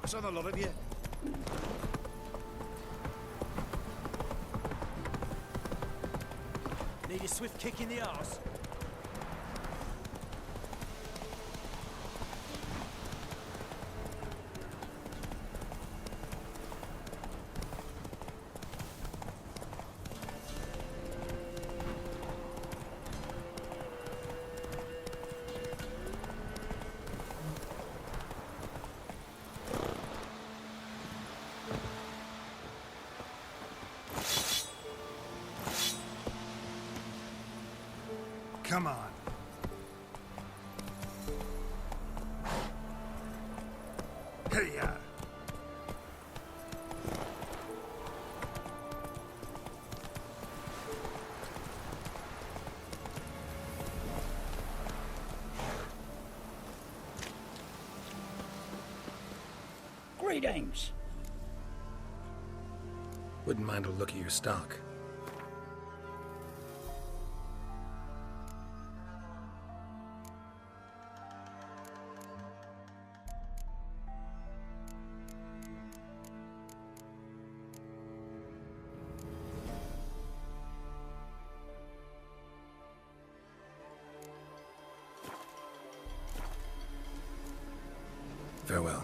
Joke's on a lot of you. Need a swift kick in the arse? Come on. Hey-ya! Greetings. Wouldn't mind a look at your stock. Farewell.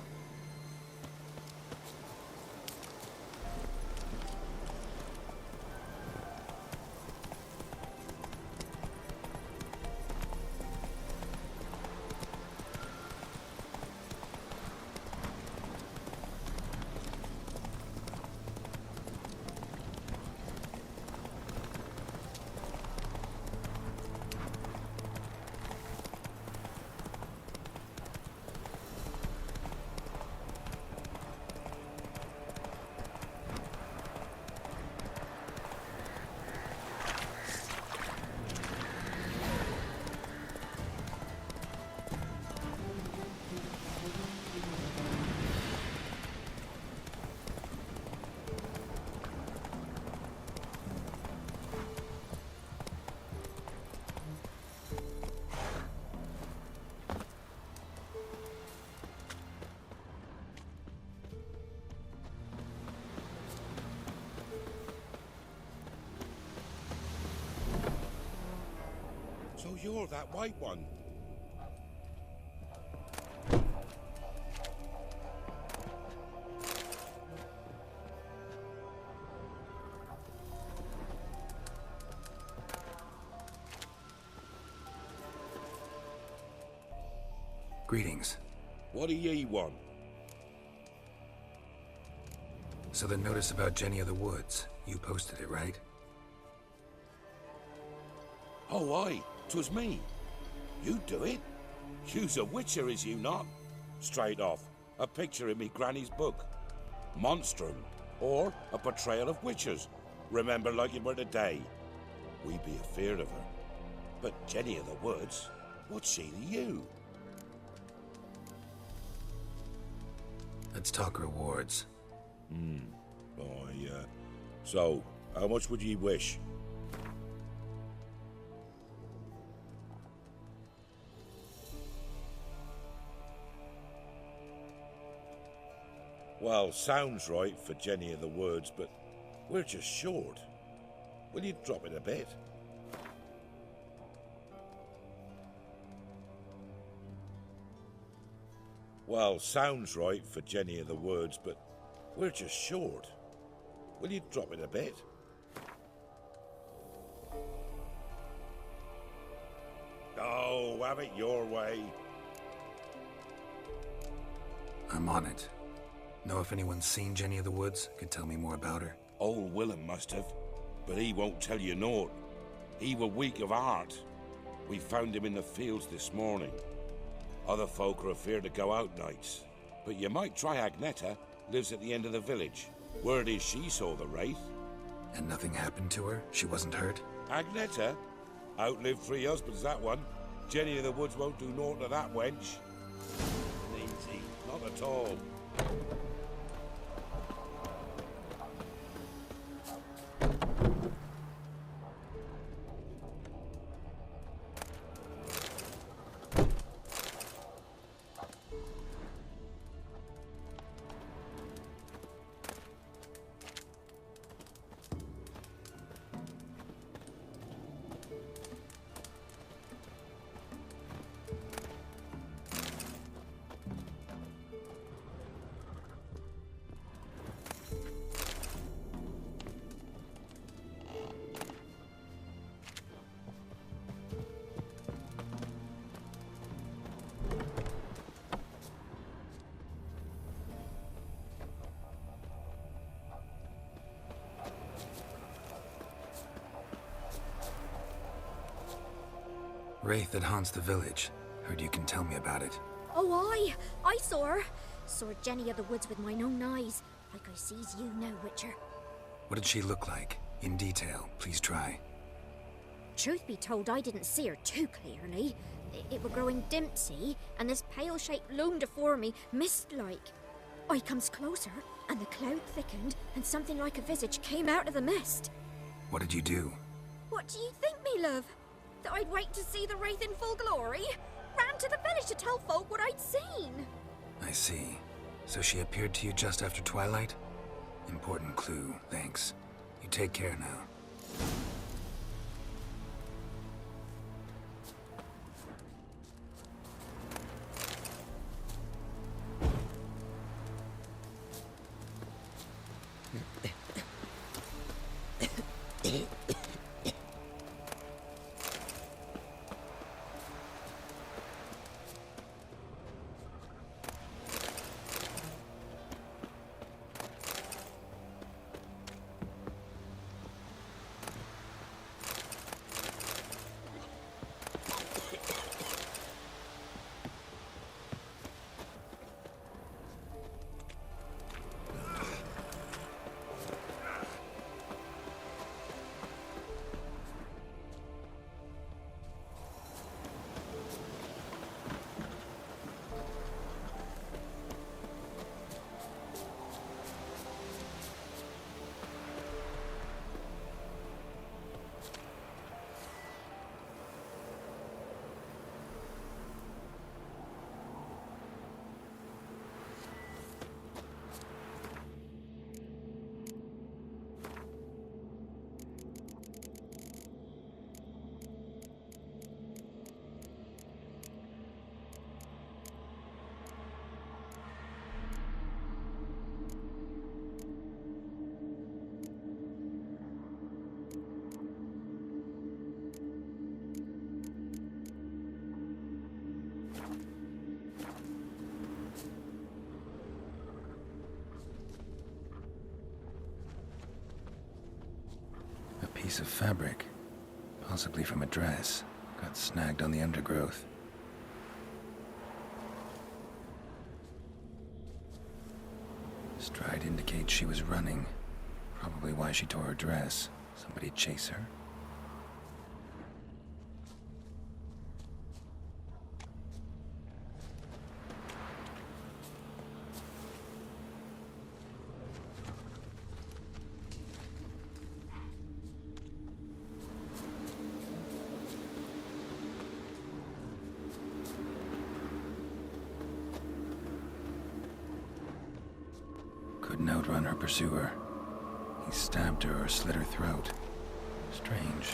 So you're that white one? Greetings. What do ye want? So the notice about Jenny of the Woods, you posted it, right? Oh, aye, 'twas me. You do it? You's a witcher, is you not? Straight off, a picture in me granny's book. Monstrum, or a portrayal of witchers. Remember like it were today. We be afeard of her. But Jenny of the Woods, what's she to you? Let's talk rewards. So, how much would ye wish? Well, sounds right for Jenny of the Woods, but we're just short. Will you drop it a bit? Well, sounds right for Jenny of the Woods, but we're just short. Will you drop it a bit? Oh, have it your way. I'm on it. Know if anyone's seen Jenny of the Woods? Could tell me more about her. Old Willem must have, but he won't tell you naught. He were weak of heart. We found him in the fields this morning. Other folk are afeard to go out nights. But you might try Agneta, lives at the end of the village. Word is she saw the wraith. And nothing happened to her? She wasn't hurt? Agneta? Outlived 3 husbands, that one. Jenny of the Woods won't do naught to that wench. Easy, not at all. Wraith that haunts the village. Heard you can tell me about it. Oh, I saw her. Saw Jenny of the woods with mine own eyes, like I sees you now, Witcher. What did she look like? In detail, please try. Truth be told, I didn't see her too clearly. It were growing dim, see, and this pale shape loomed afore me, mist-like. I comes closer, and the cloud thickened, and something like a visage came out of the mist. What did you do? What do you think, me love? That I'd wait to see the wraith in full glory? Ran to the village to tell folk what I'd seen. I see. So she appeared to you just after twilight? Important clue, thanks. You take care now. A piece of fabric, possibly from a dress, got snagged on the undergrowth. Stride indicates she was running. Probably why she tore her dress. Somebody chase her? Couldn't outrun her pursuer. He stabbed her or slit her throat. Strange.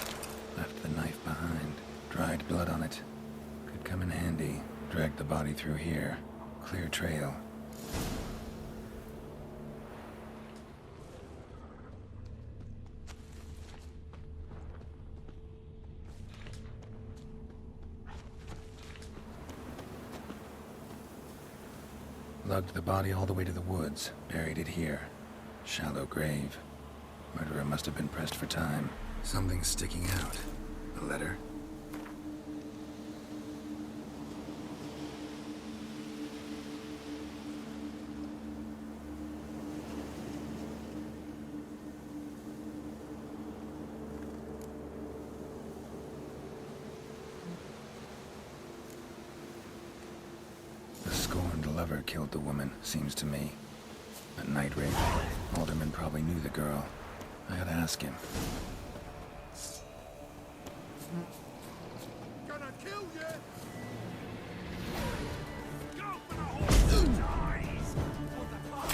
Left the knife behind. Dried blood on it. Could come in handy. Dragged the body through here. Clear trail. Lugged the body all the way to the woods, buried it here. Shallow grave. Murderer must have been pressed for time. Something's sticking out. A letter? The scorned lover killed the woman, seems to me. A night rape. Alderman probably knew the girl. I gotta ask him. Gonna kill you! Go for the horse's eyes! What the fuck?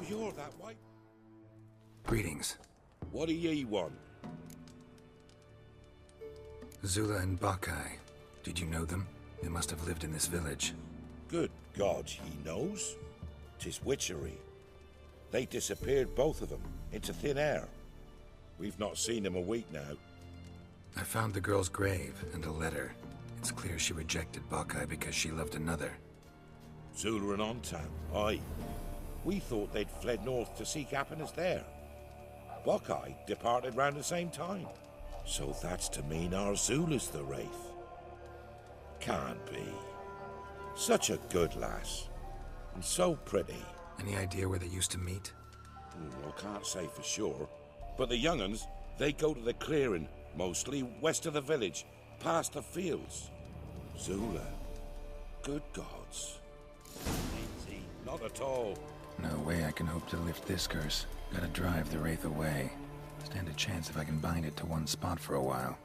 you're that way? Greetings. What do ye want? Zula and Bakai. Did you know them? They must have lived in this village. Good God, he knows. 'Tis witchery. They disappeared, both of them, into thin air. We've not seen them a week now. I found the girl's grave and a letter. It's clear she rejected Bakai because she loved another. Zula and Ontan, aye. We thought they'd fled north to seek happiness there. Buckeye departed round the same time. So that's to mean our Zula's the wraith. Can't be. Such a good lass. And so pretty. Any idea where they used to meet? I can't say for sure. But the young'uns, they go to the clearing, mostly west of the village, past the fields. Zula. Good gods. Easy. Not at all. No way I can hope to lift this curse. Gotta drive the wraith away. Stand a chance if I can bind it to one spot for a while.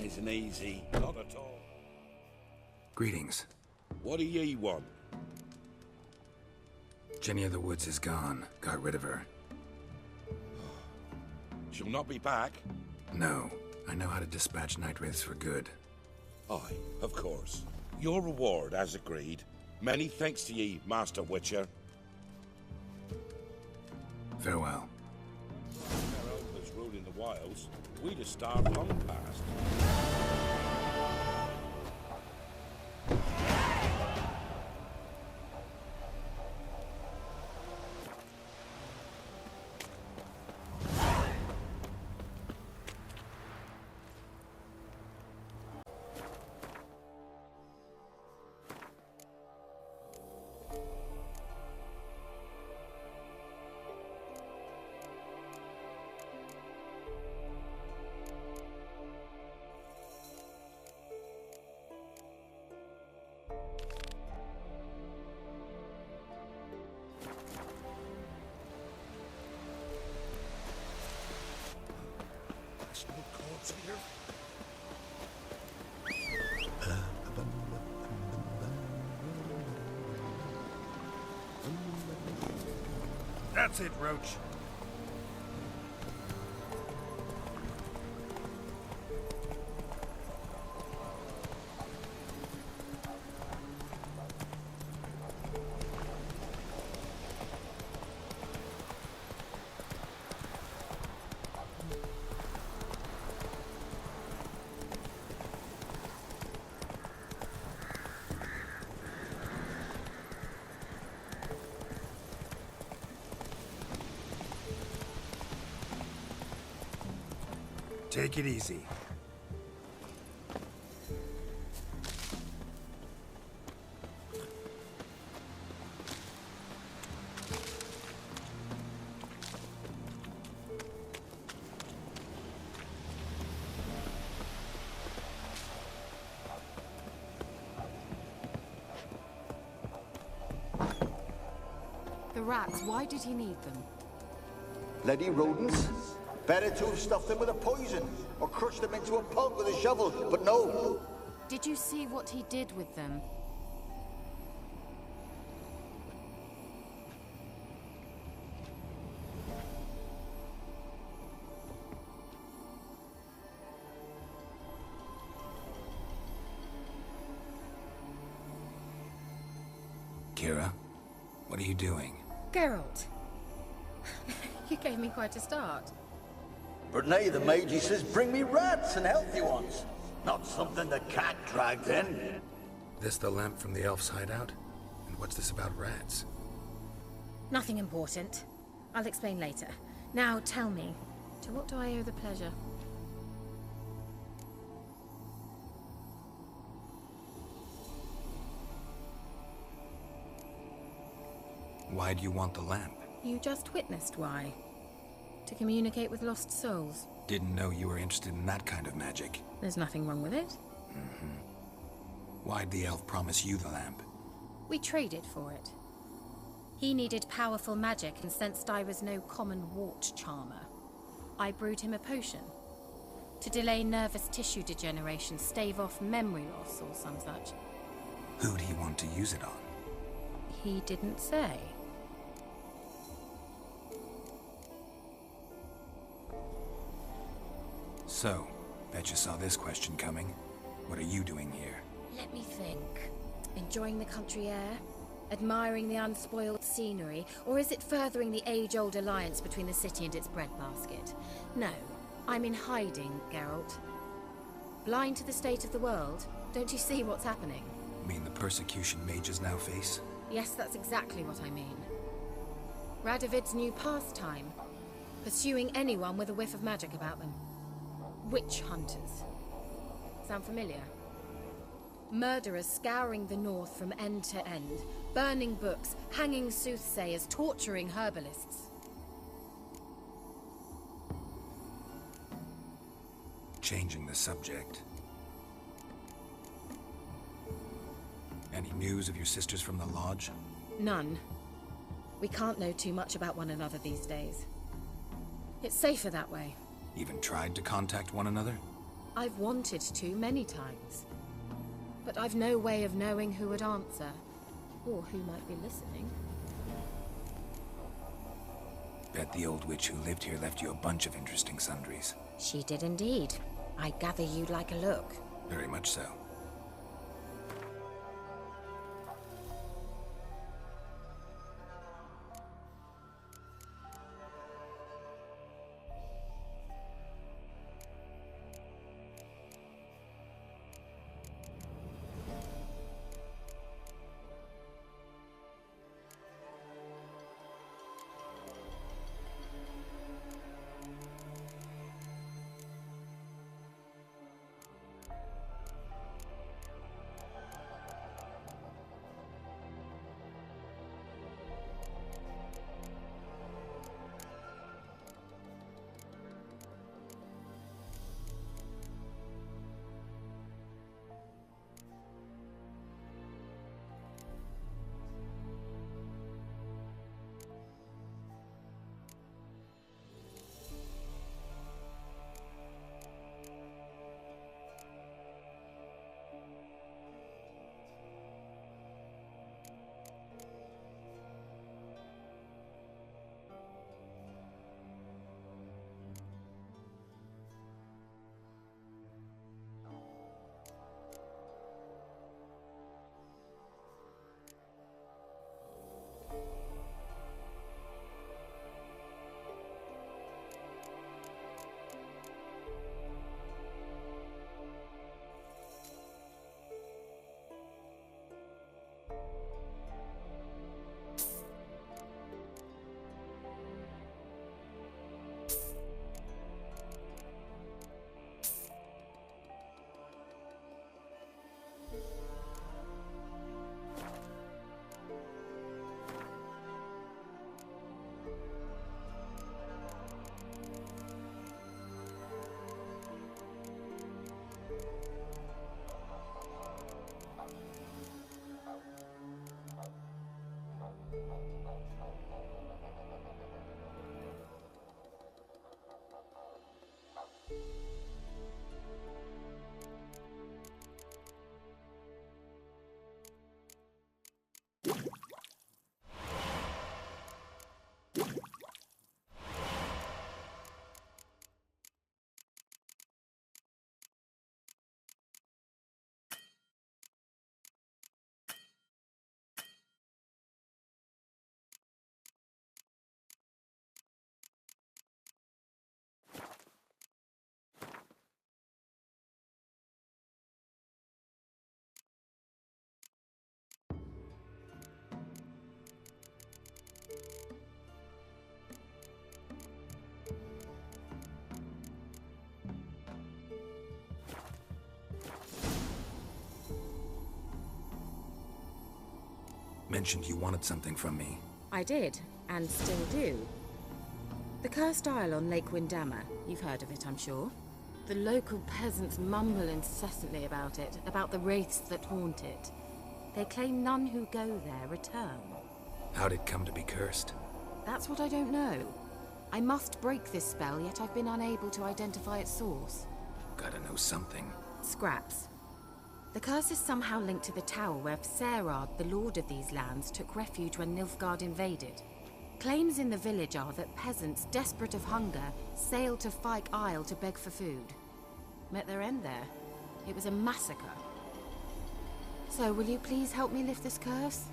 isn't easy. Not at all. Greetings. What do ye want? Jenny of the Woods is gone. Got rid of her. She'll not be back? No. I know how to dispatch night wraiths for good. Aye, of course. Your reward, as agreed. Many thanks to ye, Master Witcher. Farewell. Geralt was ruling the wilds. We'd have starved long past. There's no cords here. That's it, Roach. Take it easy. The rats, why did he need them? Bloody rodents. Better to have stuffed them with a poison, or crushed them into a pulp with a shovel, but no. Did you see what he did with them? Kira, what are you doing? Geralt. You gave me quite a start. But nay, the mage, he says, bring me rats and healthy ones. Not something the cat dragged in. This the lamp from the elf's hideout? And what's this about rats? Nothing important. I'll explain later. Now tell me, to what do I owe the pleasure? Why do you want the lamp? You just witnessed why. To communicate with lost souls. Didn't know you were interested in that kind of magic. There's nothing wrong with it. Why'd the elf promise you the lamp? We traded for it. He needed powerful magic and sensed I was no common wart charmer. I brewed him a potion. To delay nervous tissue degeneration, stave off memory loss or some such. Who'd he want to use it on? He didn't say. So, bet you saw this question coming. What are you doing here? Let me think. Enjoying the country air? Admiring the unspoiled scenery? Or is it furthering the age-old alliance between the city and its breadbasket? No, I'm in hiding, Geralt. Blind to the state of the world? Don't you see what's happening? Mean the persecution mages now face? Yes, that's exactly what I mean. Radovid's new pastime. Pursuing anyone with a whiff of magic about them. Witch hunters. Sound familiar? Murderers scouring the north from end to end, burning books, hanging soothsayers, torturing herbalists. Changing the subject. Any news of your sisters from the lodge? None. We can't know too much about one another these days. It's safer that way. Even tried to contact one another? I've wanted to many times. But I've no way of knowing who would answer, or who might be listening. Bet the old witch who lived here left you a bunch of interesting sundries. She did indeed. I gather you'd like a look. Very much so. Mentioned you wanted something from me. I did, and still do. The Cursed Isle on Lake Windammer. You've heard of it, I'm sure. The local peasants mumble incessantly about it, about the wraiths that haunt it. They claim none who go there return. How'd it come to be cursed? That's what I don't know. I must break this spell, yet I've been unable to identify its source. Gotta know something. Scraps. The curse is somehow linked to the tower where Serard, the lord of these lands, took refuge when Nilfgaard invaded. Claims in the village are that peasants, desperate of hunger, sailed to Fyke Isle to beg for food. Met their end there. It was a massacre. So, will you please help me lift this curse?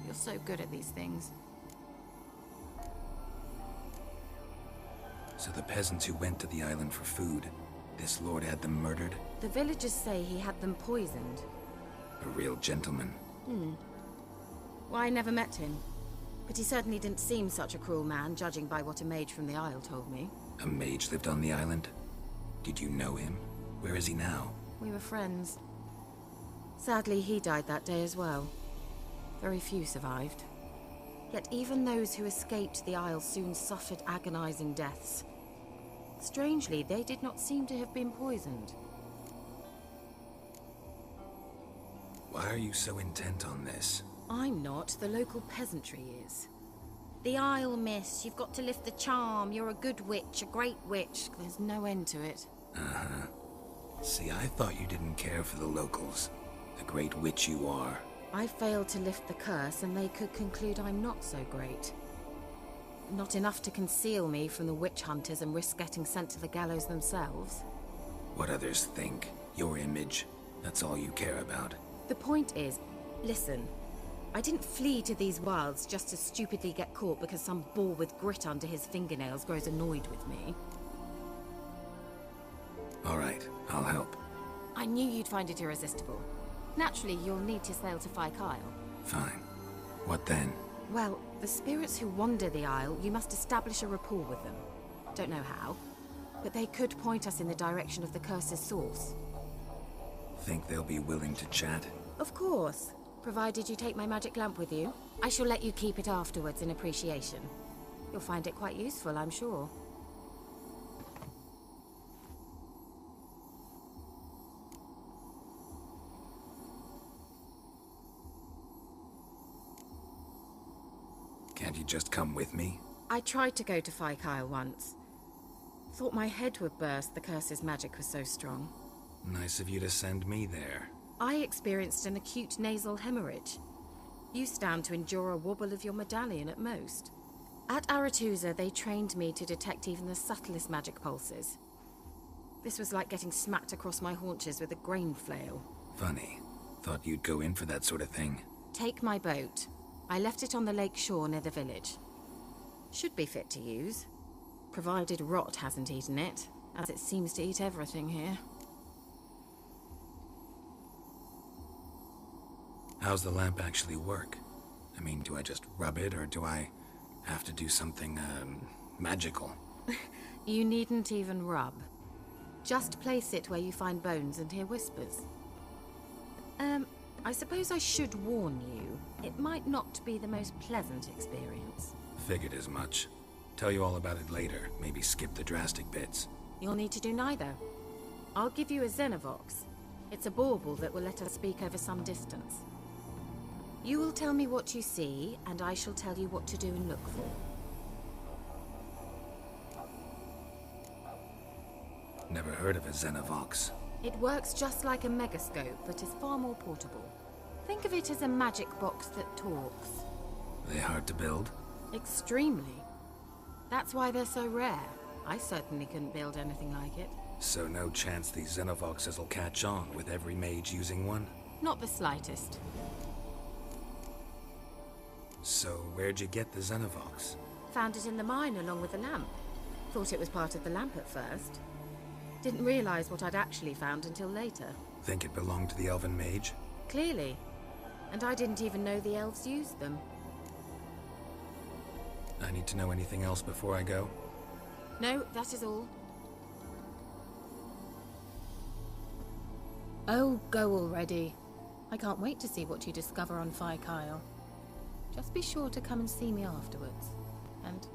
You're so good at these things. So the peasants who went to the island for food, this lord had them murdered? The villagers say he had them poisoned. A real gentleman. Well, I never met him. But he certainly didn't seem such a cruel man, judging by what a mage from the Isle told me. A mage lived on the island? Did you know him? Where is he now? We were friends. Sadly, he died that day as well. Very few survived. Yet even those who escaped the Isle soon suffered agonizing deaths. Strangely, they did not seem to have been poisoned. Why are you so intent on this? I'm not, the local peasantry is. The Isle, miss. You've got to lift the charm. You're a good witch, a great witch. There's no end to it. Uh-huh. See, I thought you didn't care for the locals. The great witch you are. I failed to lift the curse, and they could conclude I'm not so great. Not enough to conceal me from the witch hunters and risk getting sent to the gallows themselves. What others think, your image, that's all you care about. The point is, listen, I didn't flee to these wilds just to stupidly get caught because some boar with grit under his fingernails grows annoyed with me. All right, I'll help. I knew you'd find it irresistible. Naturally, you'll need to sail to Kyle. Fine. What then? Well, the spirits who wander the Isle, you must establish a rapport with them. Don't know how, but they could point us in the direction of the curse's source. Think they'll be willing to chat? Of course, provided you take my magic lamp with you. I shall let you keep it afterwards in appreciation. You'll find it quite useful, I'm sure. Can't you just come with me? I tried to go to Kyle once. Thought my head would burst, the curse's magic was so strong. Nice of you to send me there. I experienced an acute nasal hemorrhage. You stand to endure a wobble of your medallion at most. At Aretusa, they trained me to detect even the subtlest magic pulses. This was like getting smacked across my haunches with a grain flail. Funny. Thought you'd go in for that sort of thing. Take my boat. I left it on the lake shore near the village. Should be fit to use, provided rot hasn't eaten it, as it seems to eat everything here. How's the lamp actually work? I mean, do I just rub it, or do I have to do something, magical? You needn't even rub. Just place it where you find bones and hear whispers. I suppose I should warn you, it might not be the most pleasant experience. Figured as much. Tell you all about it later, maybe skip the drastic bits. You'll need to do neither. I'll give you a Xenovox. It's a bauble that will let us speak over some distance. You will tell me what you see, and I shall tell you what to do and look for. Never heard of a Xenovox. It works just like a megascope, but is far more portable. Think of it as a magic box that talks. Are they hard to build? Extremely. That's why they're so rare. I certainly couldn't build anything like it. So no chance these Xenovoxes will catch on with every mage using one? Not the slightest. So where'd you get the Xenovox? Found it in the mine along with the lamp. Thought it was part of the lamp at first. Didn't realize what I'd actually found until later. Think it belonged to the elven mage? Clearly. And I didn't even know the elves used them. I need to know anything else before I go? No, that is all. Oh, go already. I can't wait to see what you discover on Kyle. Just be sure to come and see me afterwards. And...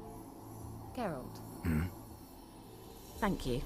Geralt. Hmm? Thank you.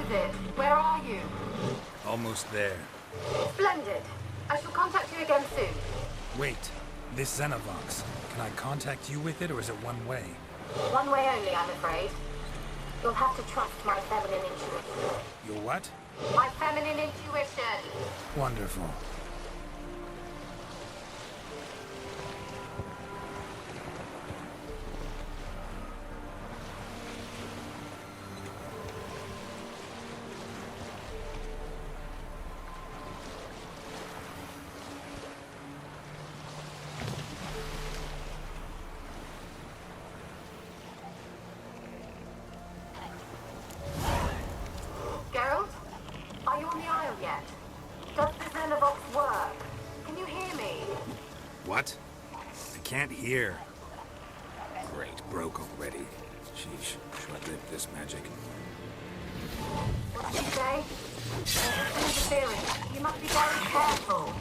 is it? Where are you? Almost there. Splendid. I shall contact you again soon. Wait, this Xenovox. Can I contact you with it, or is it one way? One way only, I'm afraid. You'll have to trust my feminine intuition. Your what? My feminine intuition. Wonderful. Geralt? Are you on the Isle yet? Does the Xenovox work? Can you hear me? What? I can't hear. Great, broke already. Sheesh, short-lived this magic. What did you say? There's interference. You must be very careful.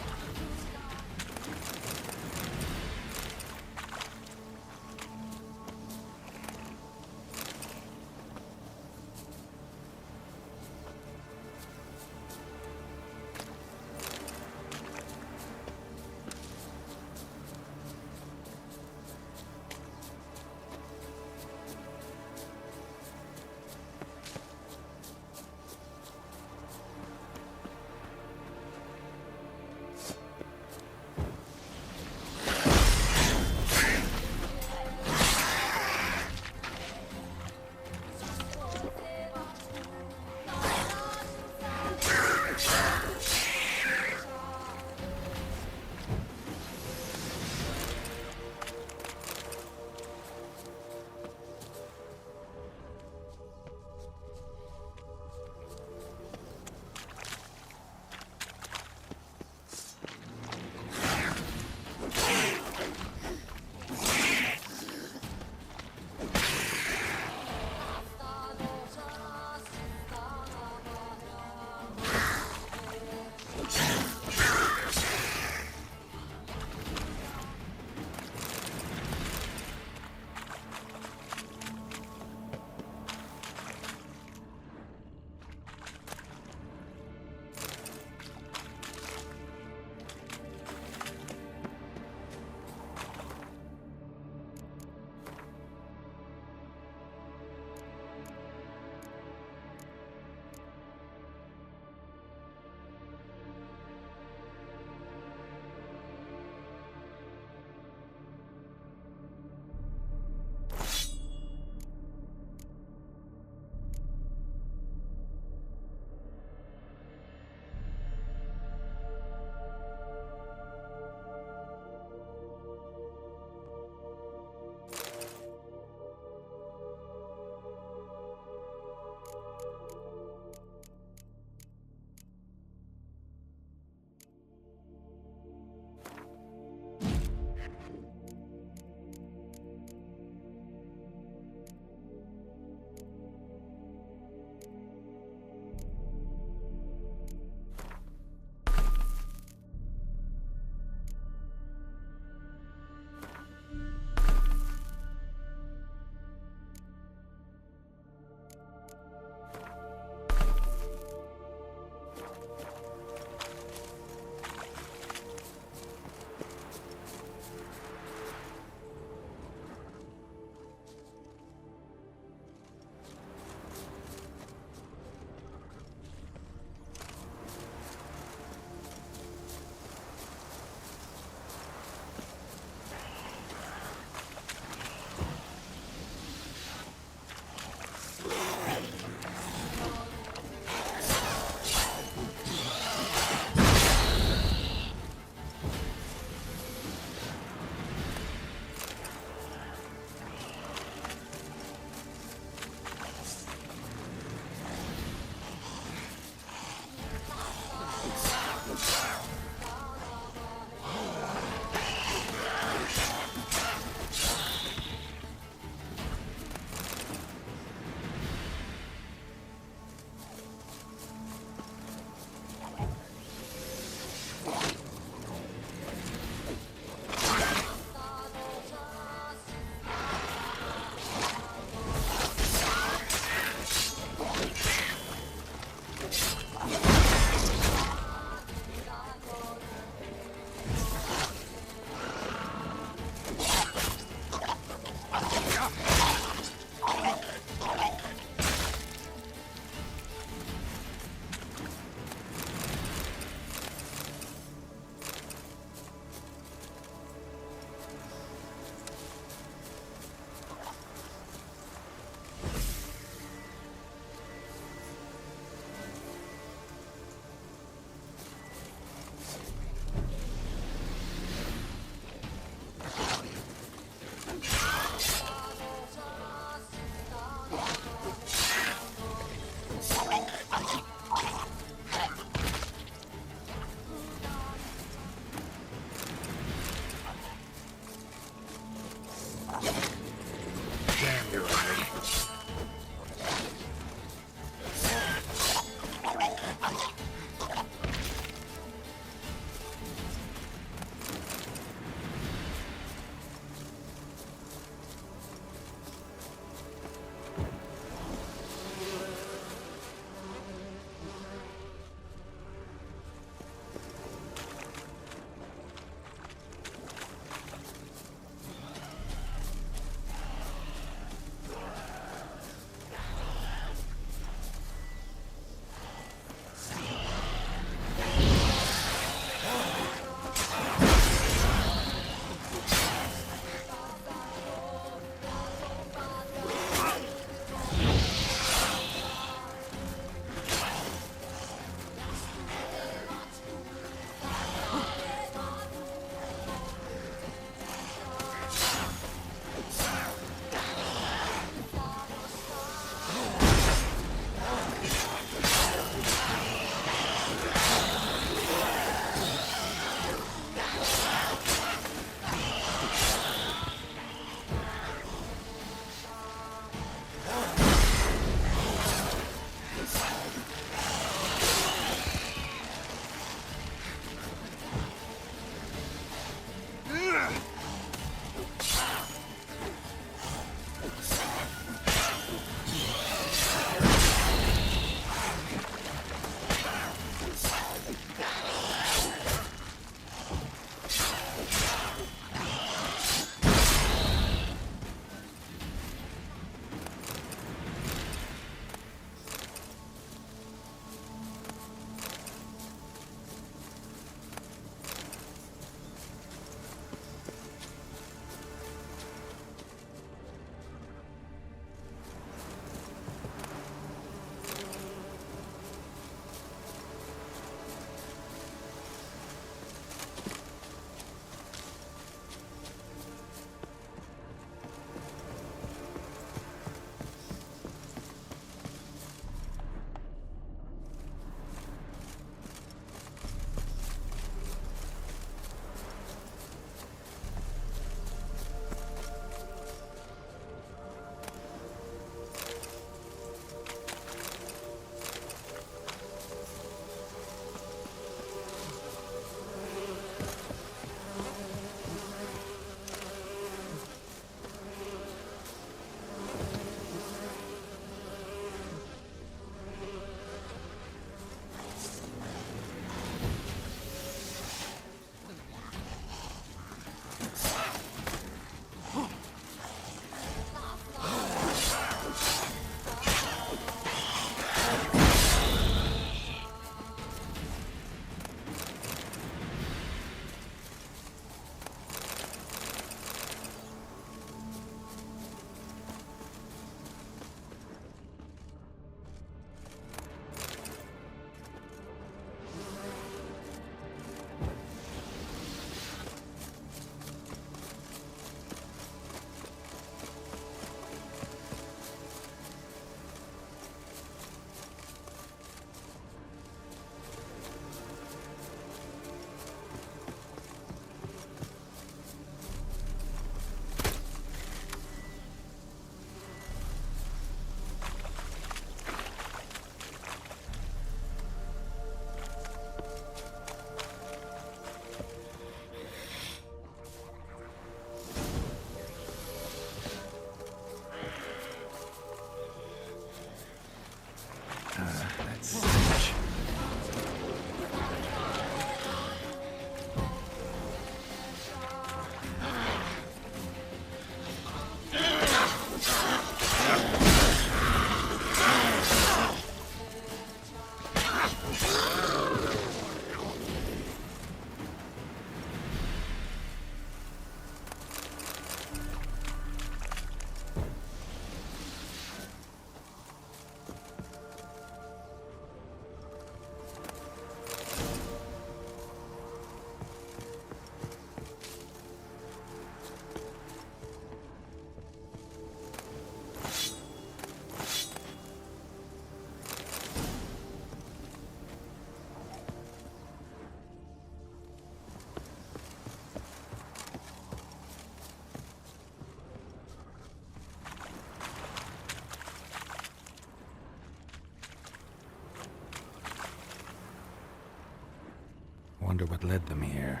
Wonder what led them here.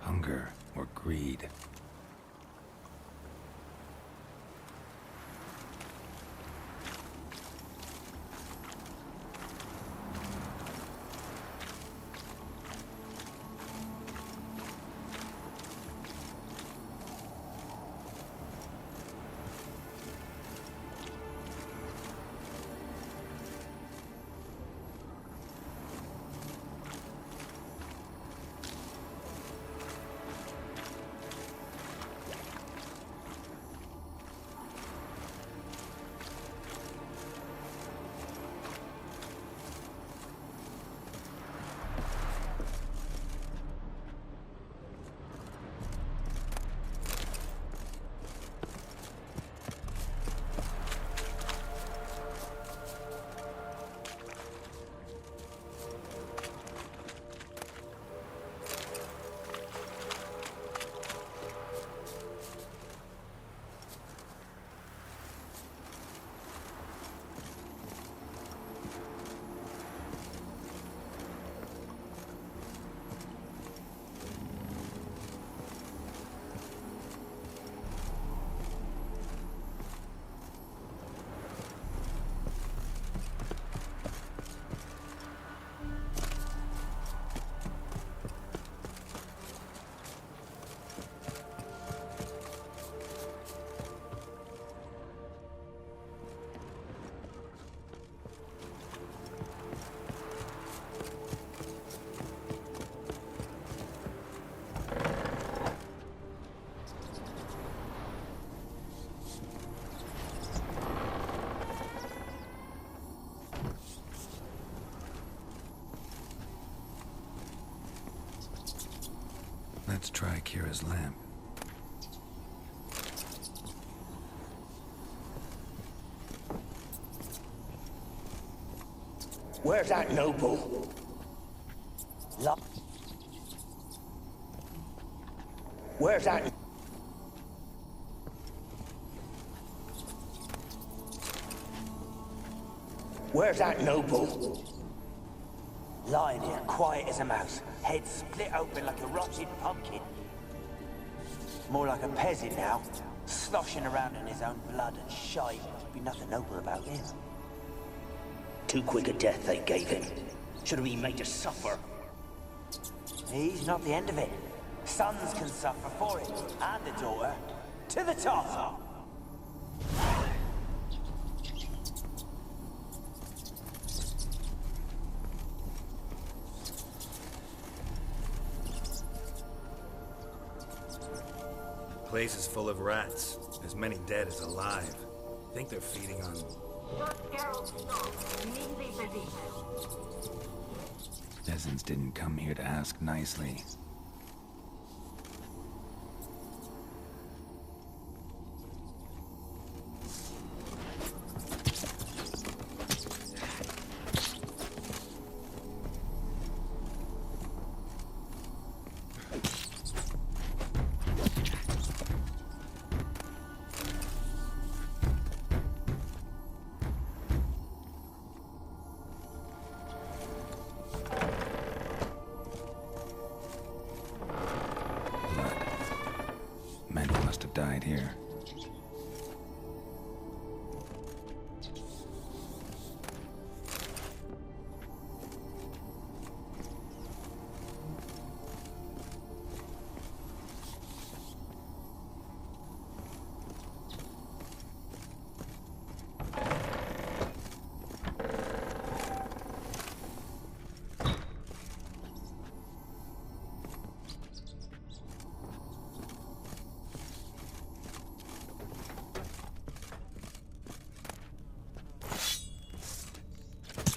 Hunger or greed? Let's try Kira's lamp. Where's that noble? Where's that? Where's that noble? Lying here, quiet as a mouse, head split open like a rotted pumpkin. More like a peasant now, sloshing around in his own blood and shite. Be nothing noble about him. Too quick a death they gave him. Should have been made to suffer. He's not the end of it. Sons can suffer for it, and the daughter. To the top! The place is full of rats. As many dead as alive. Think they're feeding on... Peasants didn't come here to ask nicely. Died here.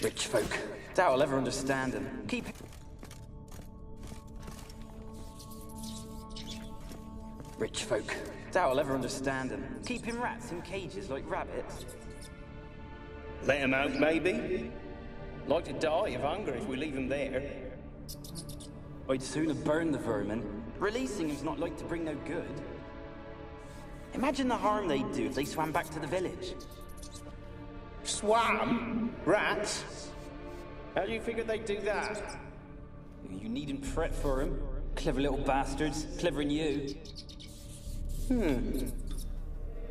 Rich folk. Doubt I'll ever understand them. Rich folk. Doubt I'll ever understand them. Keeping rats in cages like rabbits. Let him out, maybe? Like to die of hunger if we leave him there. I'd sooner burn the vermin. Releasing him's not like to bring no good. Imagine the harm they'd do if they swam back to the village. Swam? Rats? How do you figure they'd do that? You needn't fret for him. Clever little bastards. Clever than you.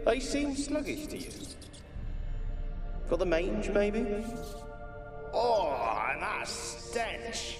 They seem sluggish to you. Got the mange, maybe? Oh, and that stench!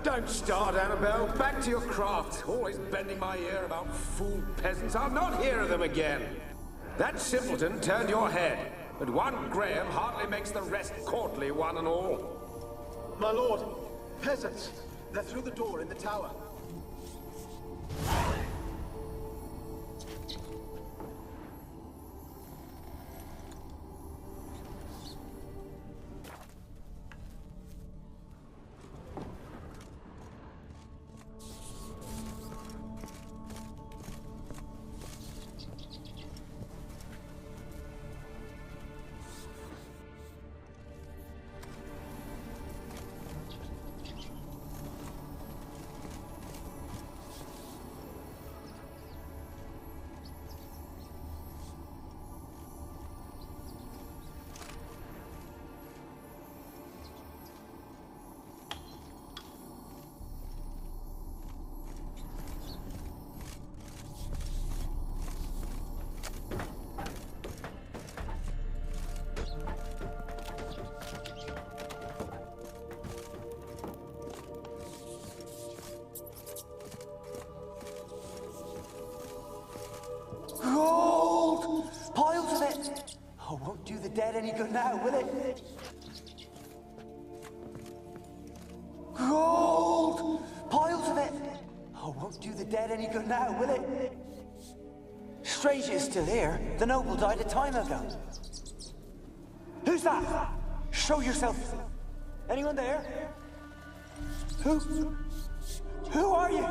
Don't start, Annabelle. Back to your craft. Always bending my ear about fool peasants. I'll not hear of them again. That simpleton turned your head, but one Graham hardly makes the rest courtly, one and all. My lord, peasants. They're through the door in the tower. Gold! Piles of it! Oh, won't do the dead any good now, will it? Gold! Piles of it! Oh, won't do the dead any good now, will it? Strange it's still here. The noble died a time ago. Who's that? Show yourself. Anyone there? Who are you?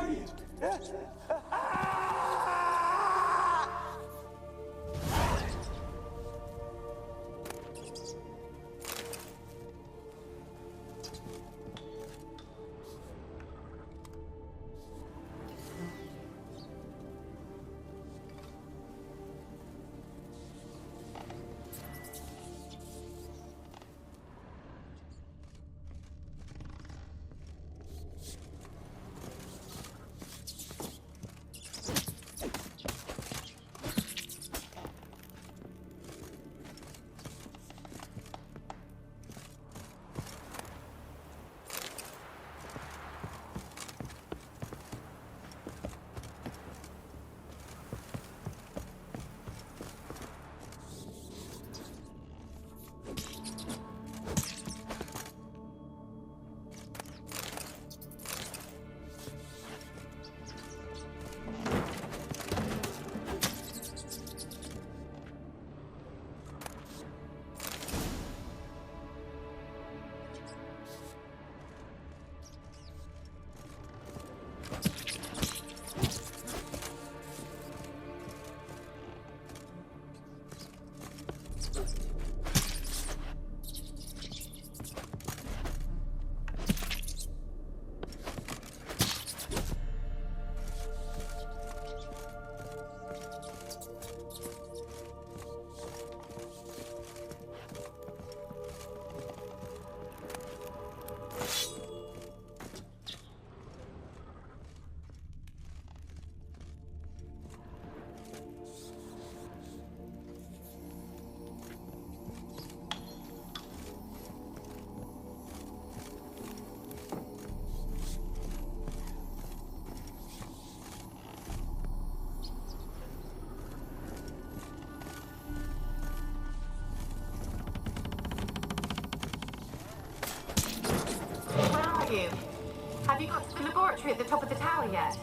you at the top of the tower yet?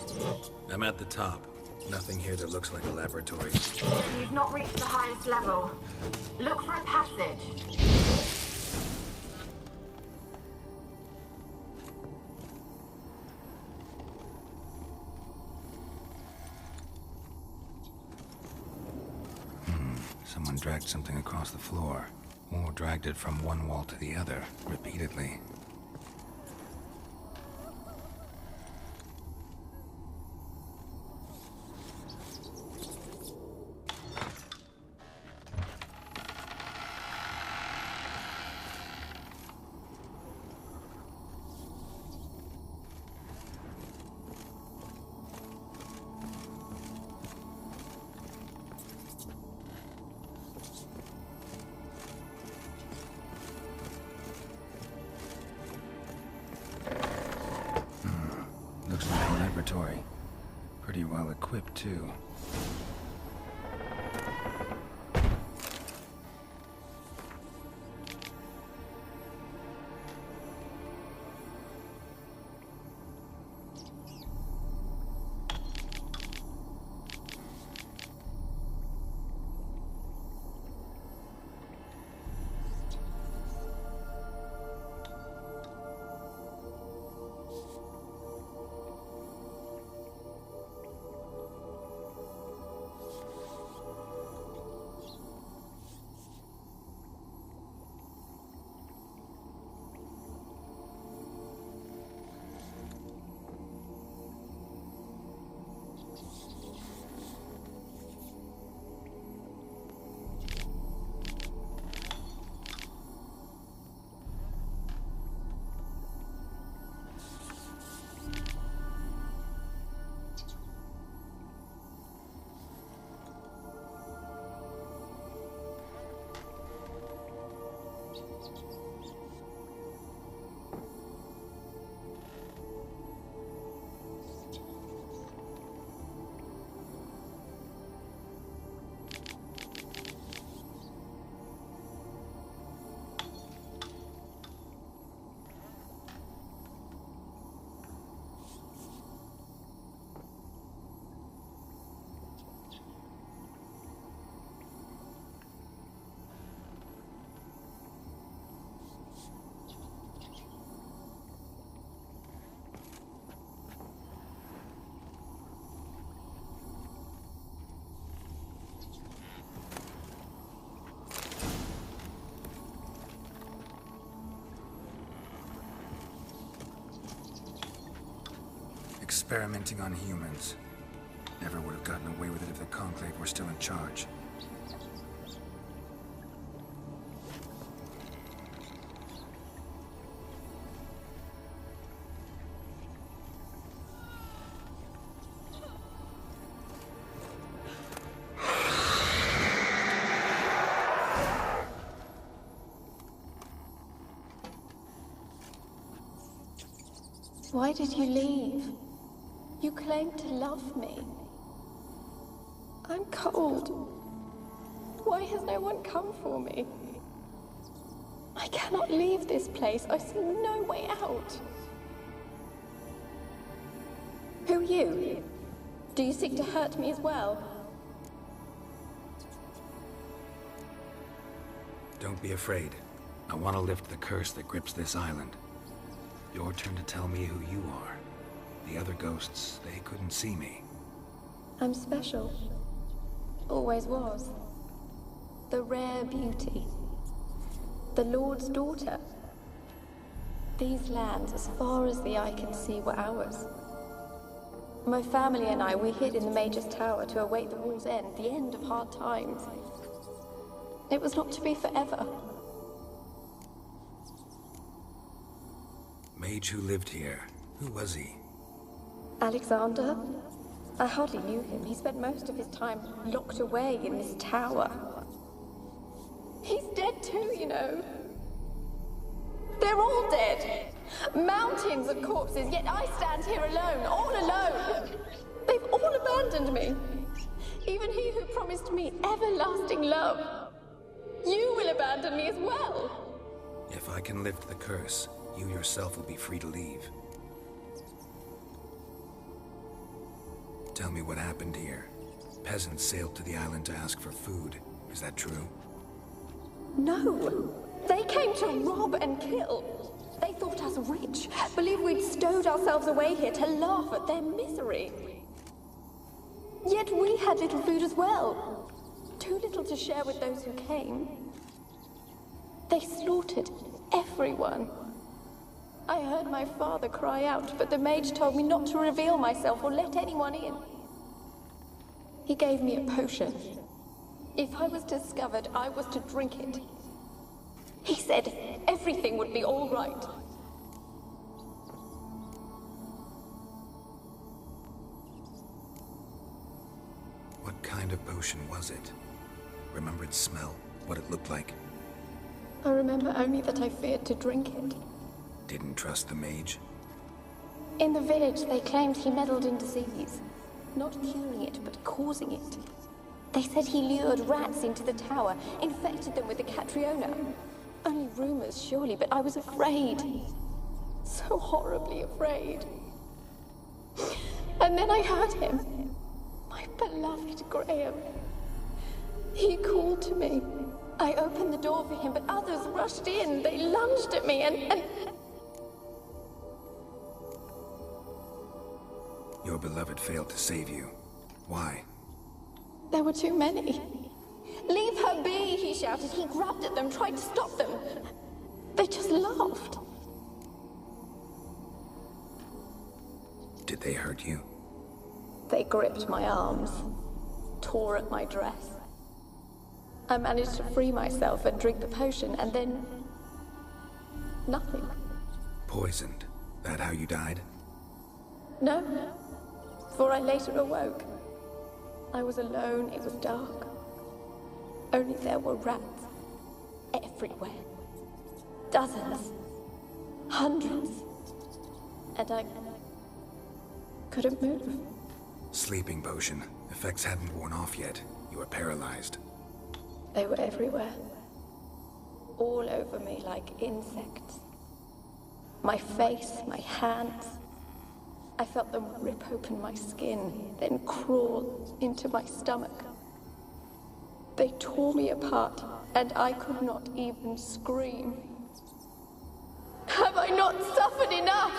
I'm at the top. Nothing here that looks like a laboratory. You've not reached the highest level. Look for a passage. Someone dragged something across the floor, or dragged it from one wall to the other, repeatedly. Looks like a laboratory. Pretty well equipped, too. Experimenting on humans. Never would have gotten away with it if the Conclave were still in charge. Why did you leave? You claimed to love me. I'm cold. Why has no one come for me? I cannot leave this place. I see no way out. Who are you? Do you seek to hurt me as well? Don't be afraid. I want to lift the curse that grips this island. Your turn to tell me who you are. The other ghosts, they couldn't see me. I'm special. Always was. The rare beauty. The Lord's daughter. These lands, as far as the eye can see, were ours. My family and I, we hid in the Mage's Tower to await the war's end, the end of hard times. It was not to be forever. Mage who lived here. Who was he? Alexander? I hardly knew him. He spent most of his time locked away in this tower. He's dead too, you know. They're all dead. Mountains of corpses, yet I stand here alone, all alone. They've all abandoned me. Even he who promised me everlasting love. You will abandon me as well. If I can lift the curse, you yourself will be free to leave. Tell me what happened here. Peasants sailed to the island to ask for food. Is that true? No! They came to rob and kill. They thought us rich, believed we'd stowed ourselves away here to laugh at their misery. Yet we had little food as well. Too little to share with those who came. They slaughtered everyone. I heard my father cry out, but the mage told me not to reveal myself or let anyone in. He gave me a potion. If I was discovered, I was to drink it. He said everything would be all right. What kind of potion was it? Remember its smell? What it looked like? I remember only that I feared to drink it. Didn't trust the mage? In the village, they claimed he meddled in disease. Not curing it, but causing it. They said he lured rats into the tower, infected them with the Catriona. Only rumors, surely, but I was afraid. So horribly afraid. And then I heard him. My beloved Graham. He called to me. I opened the door for him, but others rushed in. They lunged at me and... Your beloved failed to save you. Why? There were too many. Leave her be, he shouted. He grabbed at them, tried to stop them. They just laughed. Did they hurt you? They gripped my arms, tore at my dress. I managed to free myself and drink the potion, and then... nothing. Poisoned? That how you died? No, for I later awoke. I was alone, it was dark. Only there were rats everywhere. Dozens. Hundreds. And I couldn't move. Sleeping potion. Effects hadn't worn off yet. You were paralyzed. They were everywhere. All over me like insects. My face, my hands. I felt them rip open my skin, then crawl into my stomach. They tore me apart, and I could not even scream. Have I not suffered enough?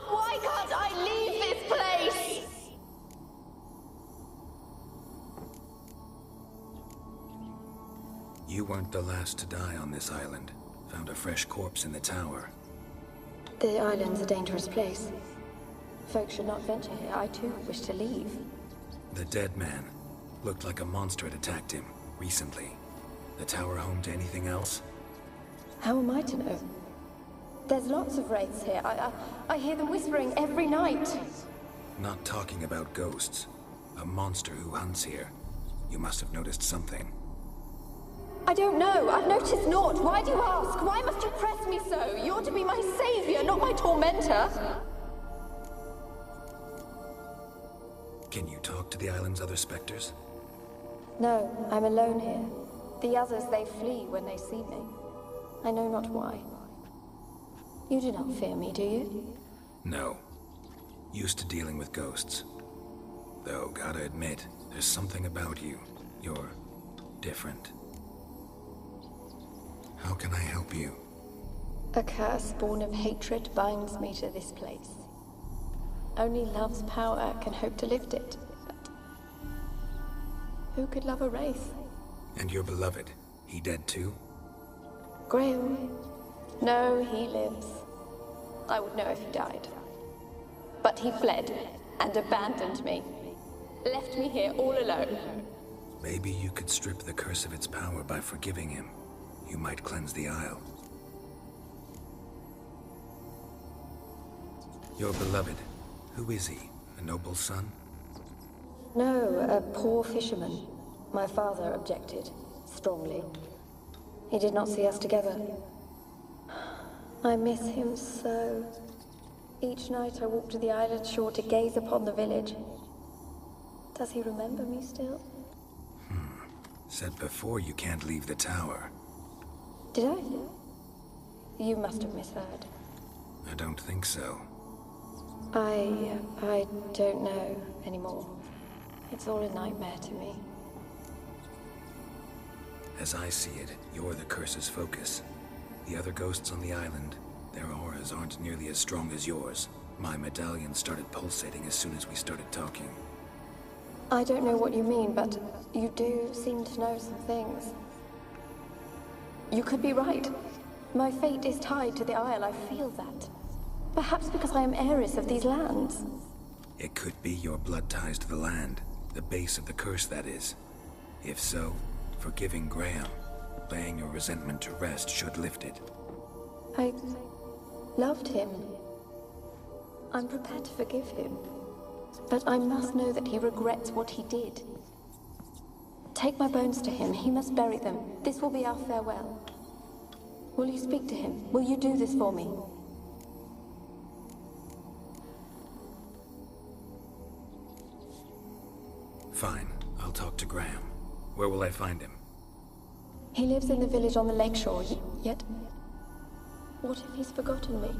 Why can't I leave this place? You weren't the last to die on this island. Found a fresh corpse in the tower. The island's a dangerous place. Folks should not venture here. I too wish to leave. The dead man. Looked like a monster had attacked him, recently. The tower home to anything else? How am I to know? There's lots of wraiths here. I hear them whispering every night. Not talking about ghosts. A monster who hunts here. You must have noticed something. I don't know. I've noticed naught. Why do you ask? Why must you press me so? You're to be my savior, not my tormentor. Can you talk to the island's other specters? No, I'm alone here. The others, they flee when they see me. I know not why. You do not fear me, do you? No. Used to dealing with ghosts. Though, gotta admit, there's something about you. You're different. How can I help you? A curse born of hatred binds me to this place. Only love's power can hope to lift it. But who could love a wraith? And your beloved, he dead too? Graham? No, he lives. I would know if he died. But he fled and abandoned me. Left me here all alone. Maybe you could strip the curse of its power by forgiving him. You might cleanse the Isle. Your beloved, who is he? A noble son? No, a poor fisherman. My father objected, strongly. He did not see us together. I miss him so. Each night I walk to the island shore to gaze upon the village. Does he remember me still? Said before you can't leave the tower. Did I? You must have misheard. I don't think so. I don't know anymore. It's all a nightmare to me. As I see it, you're the curse's focus. The other ghosts on the island, their auras aren't nearly as strong as yours. My medallion started pulsating as soon as we started talking. I don't know what you mean, but you do seem to know some things. You could be right. My fate is tied to the Isle, I feel that. Perhaps because I am heiress of these lands. It could be your blood ties to the land, the base of the curse, that is. If so, forgiving Graham, laying your resentment to rest should lift it. I loved him. I'm prepared to forgive him. But I must know that he regrets what he did. Take my bones to him. He must bury them. This will be our farewell. Will you speak to him? Will you do this for me? Fine. I'll talk to Graham. Where will I find him? He lives in the village on the lakeshore, yet... What if he's forgotten me?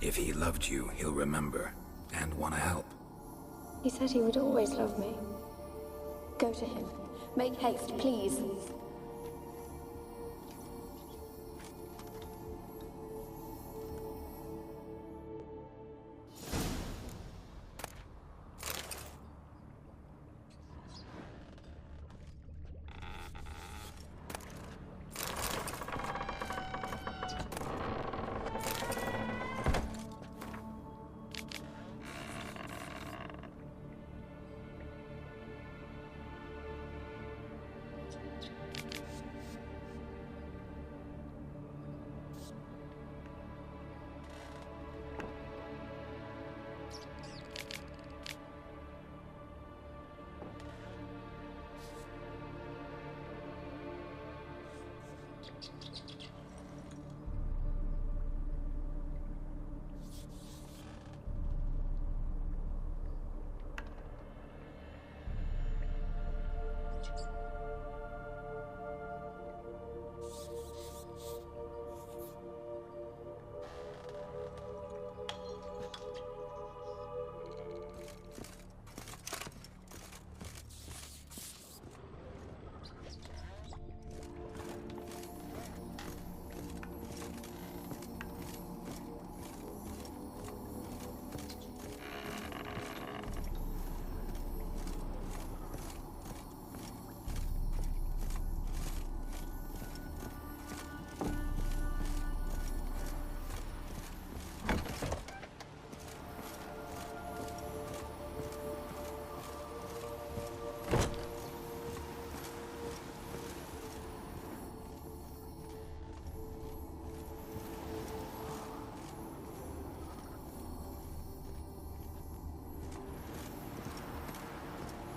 If he loved you, he'll remember, and want to help. He said he would always love me. Go to him. Make haste, please.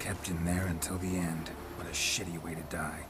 Kept in there until the end. What a shitty way to die.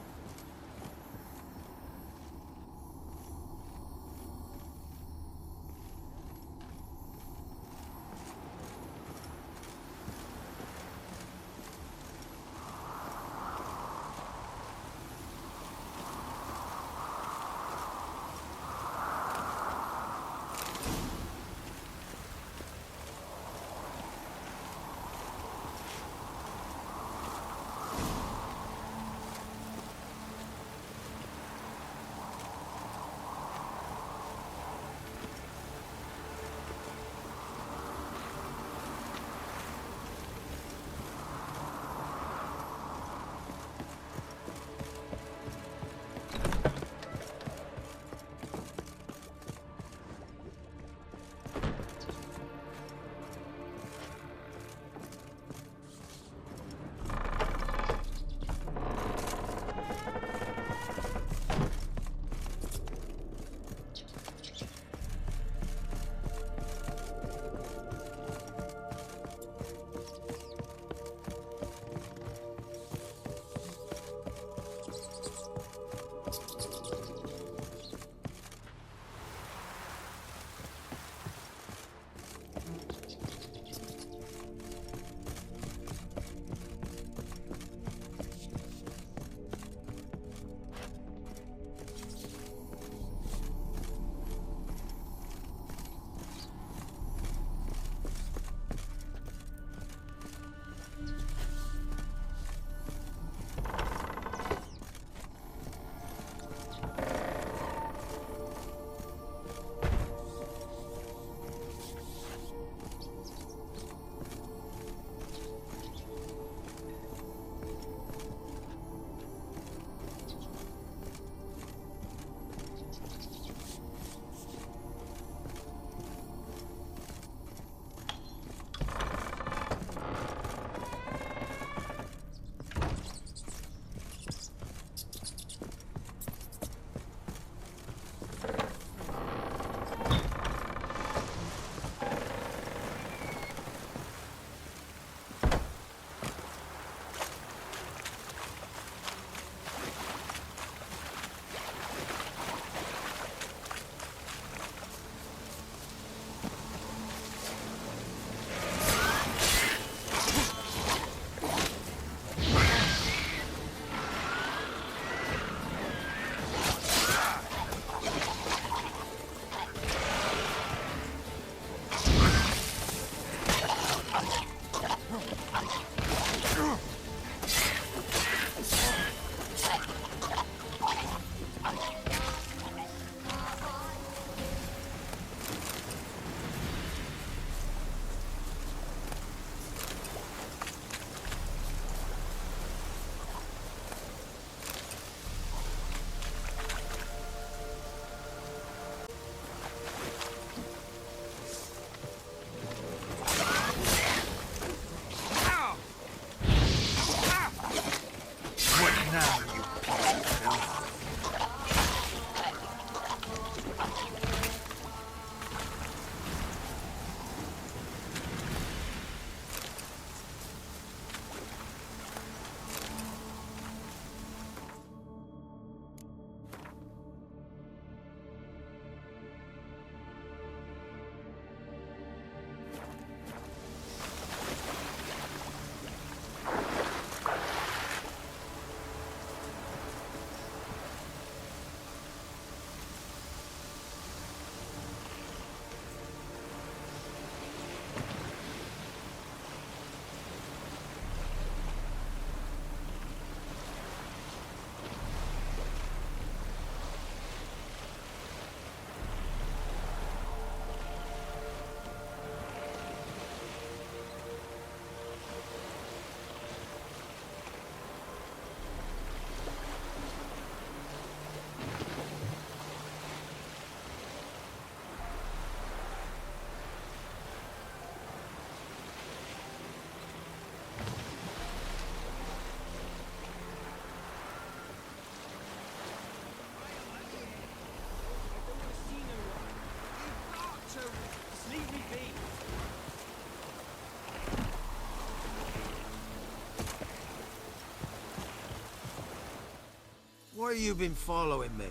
Why you been following me?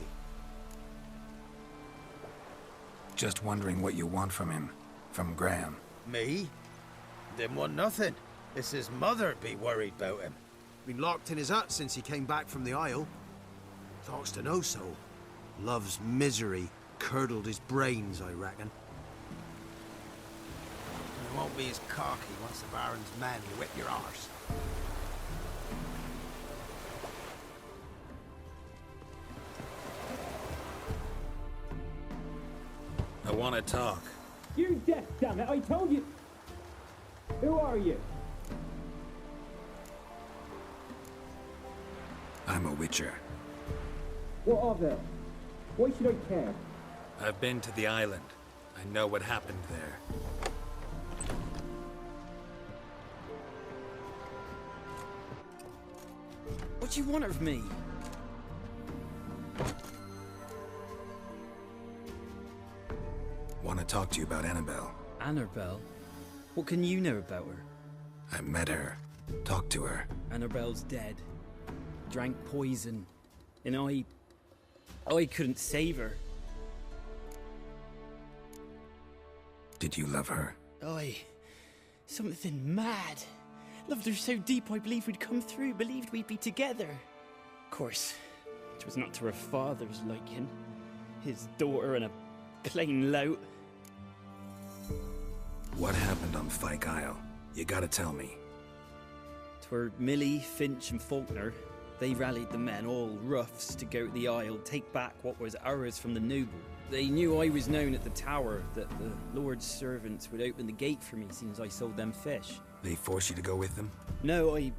Just wondering what you want from him. From Graham. Me? Didn't want nothing. It's his mother be worried about him. Been locked in his hut since he came back from the Isle. Talks to no soul. Love's misery curdled his brains, I reckon. And it won't be as cocky once the Baron's men whip your arse. I want to talk. You're deaf, damn it! I told you. Who are you? I'm a witcher. What of it? Why should I care? I've been to the island. I know what happened there. What do you want of me? Want to talk to you about Annabelle. Annabelle? What can you know about her? I met her. Talked to her. Annabelle's dead. Drank poison. And I couldn't save her. Did you love her? Something mad. Loved her so deep I believed we'd come through, believed we'd be together. Of course, it was not to her father's liking. His daughter and a plain lout. What happened on Fyke Isle? You gotta tell me. 'Twere Millie, Finch and Faulkner. They rallied the men, all roughs, to go to the Isle, take back what was ours from the noble. They knew I was known at the tower, that the Lord's servants would open the gate for me since I sold them fish. They forced you to go with them? No, I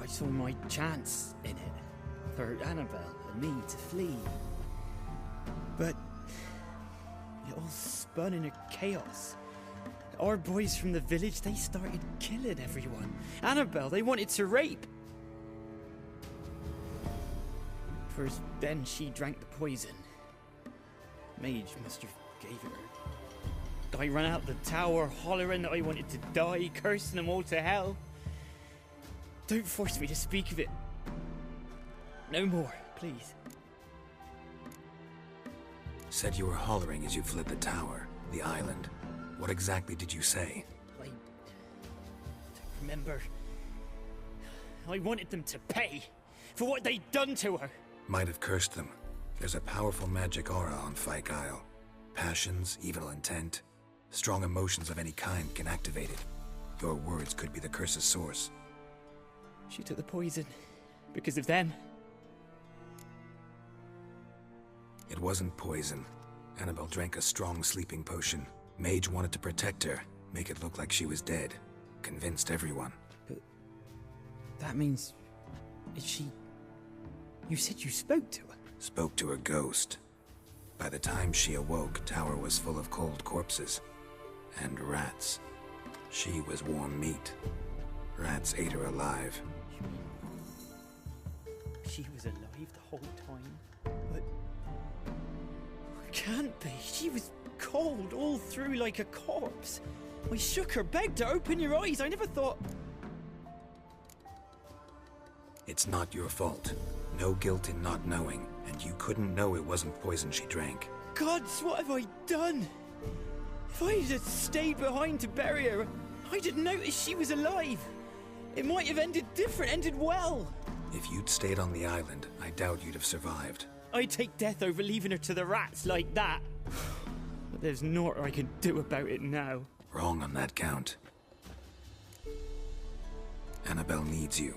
saw my chance in it. For Annabelle and me to flee. But it all spun in a chaos. Our boys from the village, they started killing everyone. Annabelle, they wanted to rape. First, then she drank the poison. Mage must have gave it her. I ran out the tower, hollering that I wanted to die, cursing them all to hell. Don't force me to speak of it. No more, please. Said you were hollering as you fled the tower, the island. What exactly did you say? I don't remember. I wanted them to pay for what they'd done to her. Might have cursed them. There's a powerful magic aura on Fyke Isle. Passions, evil intent, strong emotions of any kind can activate it. Your words could be the curse's source. She took the poison because of them. It wasn't poison. Annabelle drank a strong sleeping potion. Mage wanted to protect her, make it look like she was dead. Convinced everyone. But that means... is she... You said you spoke to her? Spoke to a ghost. By the time she awoke, tower was full of cold corpses. And rats. She was warm meat. Rats ate her alive. You mean... she was alive the whole time? But... it can't be. She was cold all through like a corpse. I shook her, begged her, open your eyes. I never thought... It's not your fault. No guilt in not knowing, and you couldn't know it wasn't poison she drank. Gods, what have I done? If I had stayed behind to bury her, I didn't notice she was alive. It might have ended different, ended well. If you'd stayed on the island, I doubt you'd have survived. I'd take death over leaving her to the rats like that. But there's naught I can do about it now. Wrong on that count. Annabelle needs you.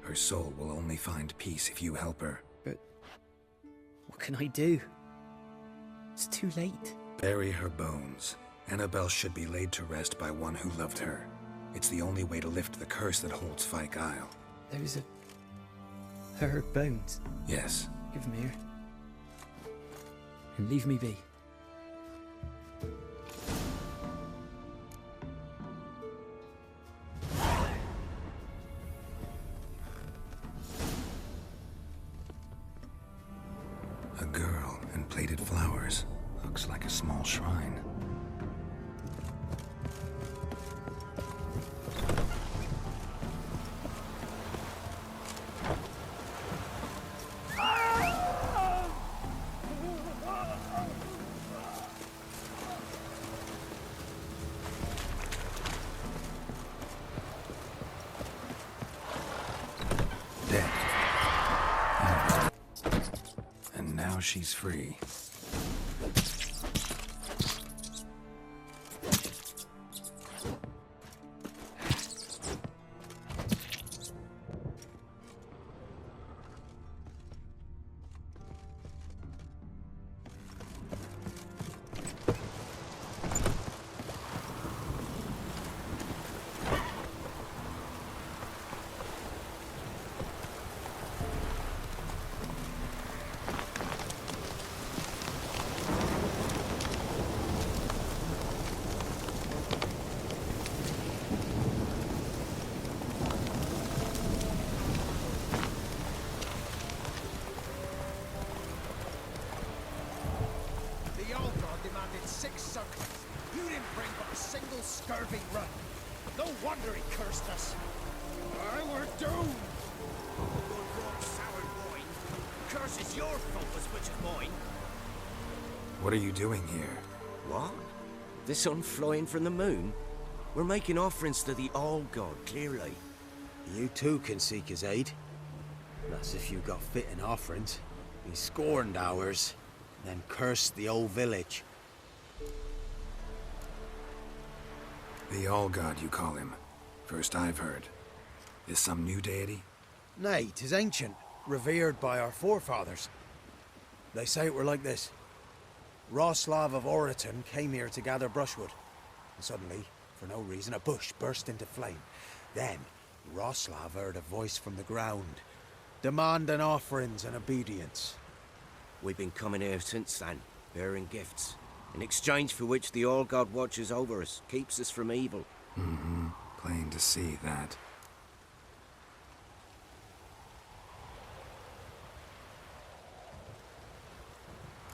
Her soul will only find peace if you help her. But what can I do? It's too late. Bury her bones. Annabelle should be laid to rest by one who loved her. It's the only way to lift the curse that holds Fyke Isle. Those are her bones? Yes. Give them here. And leave me be. A girl and plated flowers. Looks like a small shrine. she's free. Scurvy run. No wonder he cursed us. I were doomed. Good wrong, sour wine. Curse is your fault as much as mine. What are you doing here? What? The sun flying from the moon? We're making offerings to the All-God, clearly. You too can seek his aid. That's if you got fitting offerings. He scorned ours, then cursed the old village. The All-God, you call him. First I've heard. Is some new deity? Nay, 'tis ancient, revered by our forefathers. They say it were like this. Roslav of Oriton came here to gather brushwood. And suddenly, for no reason, a bush burst into flame. Then, Roslav heard a voice from the ground, demanding offerings and obedience. We've been coming here since then, bearing gifts, in exchange for which the All-God watches over us, keeps us from evil. Mm-hmm. Plain to see that.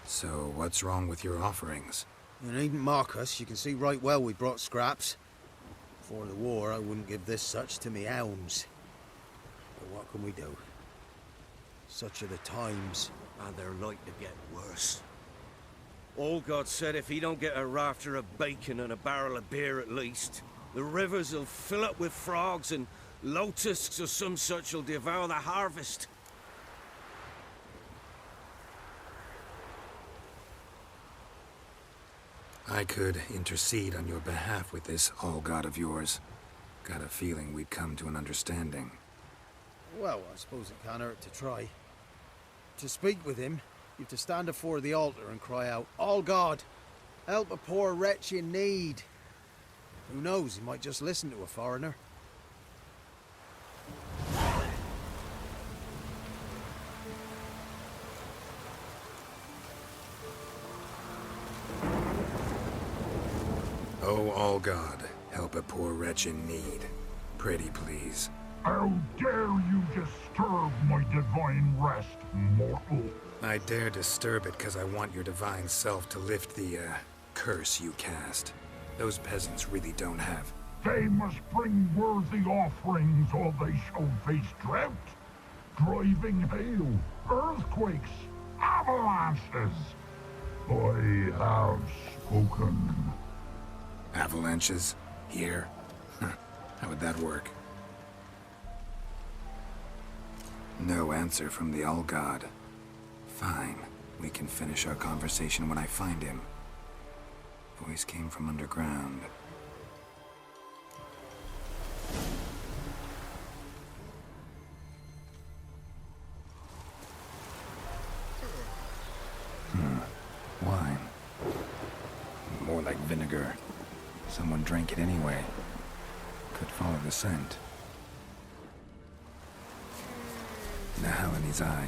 So, what's wrong with your offerings? You needn't mock us. You can see right well we brought scraps. Before the war, I wouldn't give this such to me hounds. But what can we do? Such are the times. And they're like to get worse. All-God said if he don't get a rafter of bacon and a barrel of beer at least, the rivers will fill up with frogs and locusts or some such will devour the harvest. I could intercede on your behalf with this All-God of yours. Got a feeling we'd come to an understanding. Well, I suppose it can't hurt to try. To speak with him, you have to stand before the altar and cry out, All-God, help a poor wretch in need. Who knows, he might just listen to a foreigner. Oh, All-God, help a poor wretch in need. Pretty please. How dare you disturb my divine rest, mortal? I dare disturb it because I want your divine self to lift the, curse you cast. Those peasants really don't have. They must bring worthy offerings or they shall face drought, driving hail, earthquakes, avalanches. I have spoken. Avalanches? Here? How would that work? No answer from the All-God. Fine. We can finish our conversation when I find him. Voice came from underground. Wine. More like vinegar. Someone drank it anyway. Could follow the scent. Now in his eye.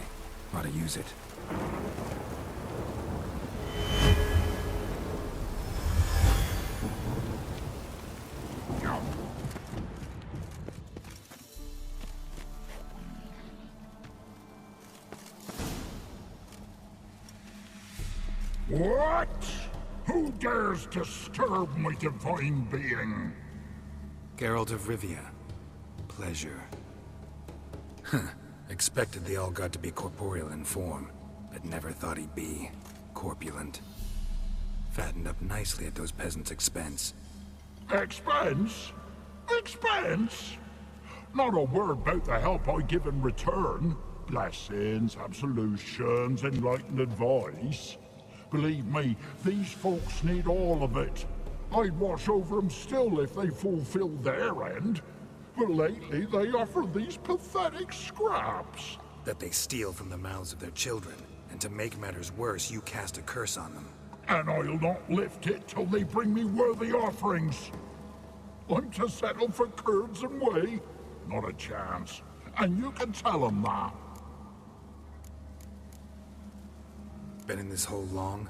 Ought to use it. What? Who dares disturb my divine being? Geralt of Rivia. Pleasure. Huh. Expected the All-God to be corporeal in form, but never thought he'd be corpulent. Fattened up nicely at those peasants' expense. Expense? Expense? Not a word about the help I give in return. blessings, absolutions, enlightened advice. Believe me, these folks need all of it. I'd watch over them still if they fulfilled their end. But lately they offer these pathetic scraps. That they steal from the mouths of their children, and to make matters worse, you cast a curse on them. And I'll not lift it till they bring me worthy offerings. I'm to settle for curds and whey? Not a chance. And you can tell them that. Been in this hole long?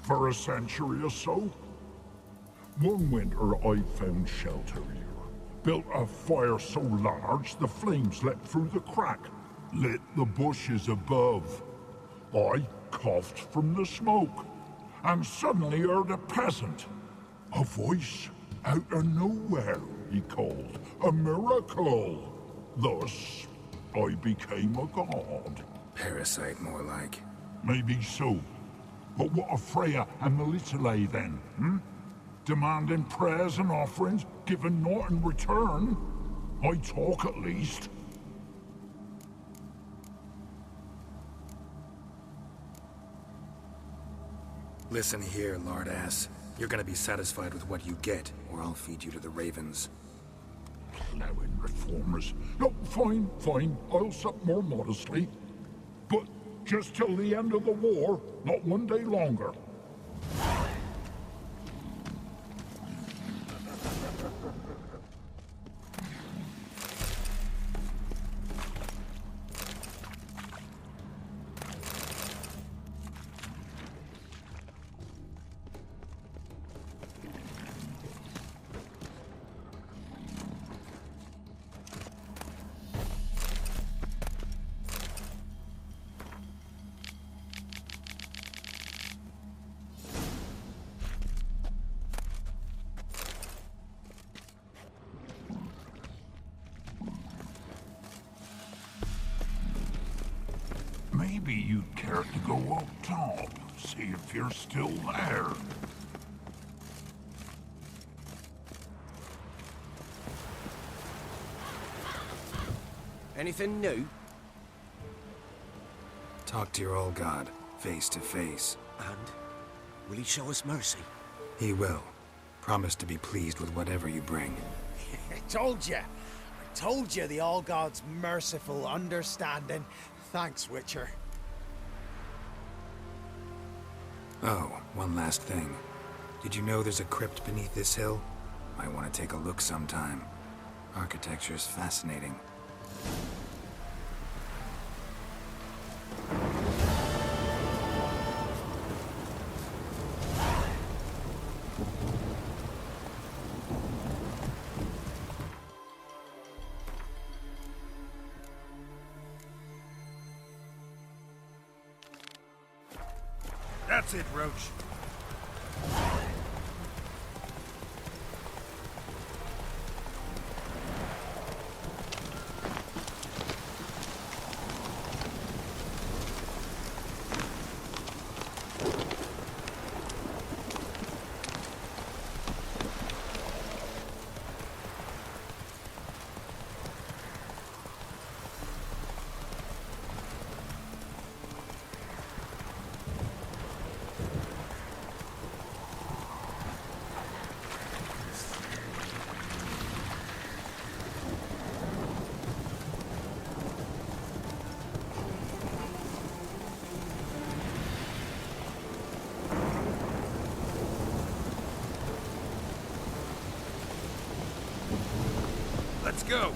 For a century or so. One winter I found shelter here. Built a fire so large the flames leapt through the crack, lit the bushes above. I coughed from the smoke, and suddenly heard a peasant. A voice out of nowhere, he called. A miracle. Thus, I became a god. Parasite, more like. Maybe so. But what of Freya and Melitele then, hmm? Demanding prayers and offerings, giving naught in return? I talk at least. Listen here, lard ass. You're gonna be satisfied with what you get, or I'll feed you to the ravens. Plowing reformers. No, fine, fine. I'll sup more modestly. But just till the end of the war, not one day longer. Maybe you'd care to go up top, see if you're still there. Anything new? Talk to your old god, face to face. And? Will he show us mercy? He will. Promise to be pleased with whatever you bring. I told you the All-God's merciful, understanding. Thanks, Witcher. Oh, one last thing. Did you know there's a crypt beneath this hill? Might want to take a look sometime. Architecture's fascinating. That's it, Roach. Let's go.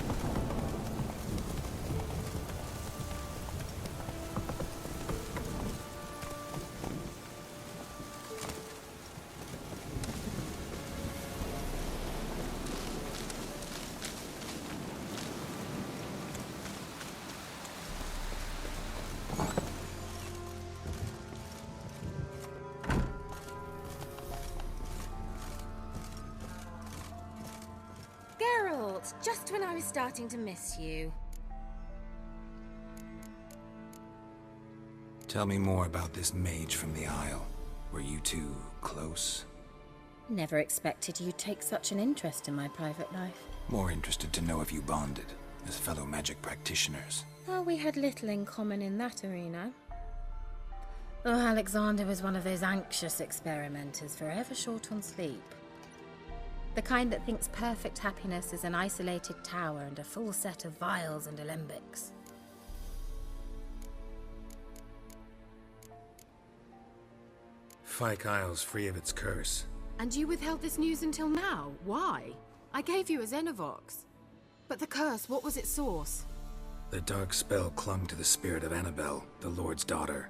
Geralt, just when I was starting to miss you. Tell me more about this mage from the Isle. Were you two close? Never expected you'd take such an interest in my private life. More interested to know if you bonded, as fellow magic practitioners. Well, we had little in common in that arena. Oh, Alexander was one of those anxious experimenters, forever short on sleep. The kind that thinks perfect happiness is an isolated tower and a full set of vials and alembics. Fyke Isle's free of its curse. And you withheld this news until now? Why? I gave you a Xenovox. But the curse, what was its source? The dark spell clung to the spirit of Annabelle, the Lord's daughter.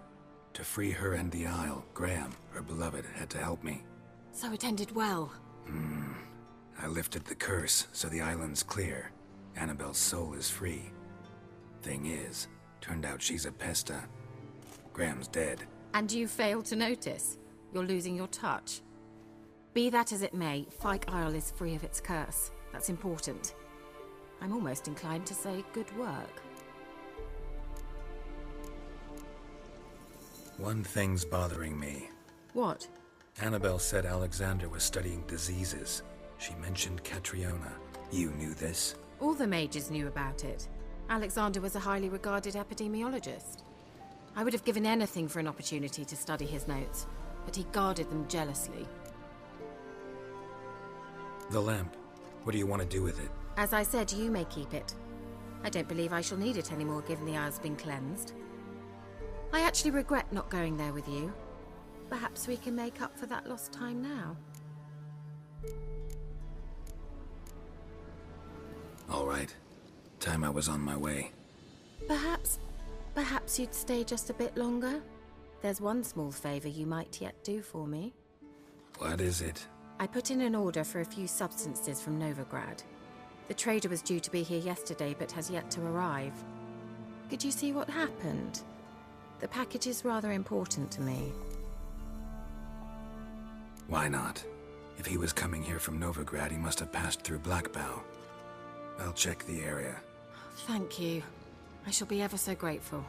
To free her and the Isle, Graham, her beloved, had to help me. So it ended well. I lifted the curse, so the island's clear. Annabelle's soul is free. Thing is, turned out she's a pesta. Graham's dead. And you failed to notice? You're losing your touch. Be that as it may, Fyke Isle is free of its curse. That's important. I'm almost inclined to say good work. One thing's bothering me. What? Annabelle said Alexander was studying diseases. She mentioned Catriona. You knew this? All the mages knew about it. Alexander was a highly regarded epidemiologist. I would have given anything for an opportunity to study his notes, but he guarded them jealously. The lamp. What do you want to do with it? As I said, you may keep it. I don't believe I shall need it anymore, given the Isle's been cleansed. I actually regret not going there with you. Perhaps we can make up for that lost time now. All right. Time I was on my way. Perhaps you'd stay just a bit longer? There's one small favor you might yet do for me. What is it? I put in an order for a few substances from Novigrad. The trader was due to be here yesterday, but has yet to arrive. Could you see what happened? The package is rather important to me. Why not? If he was coming here from Novigrad, he must have passed through Blackbow. I'll check the area. Thank you. I shall be ever so grateful.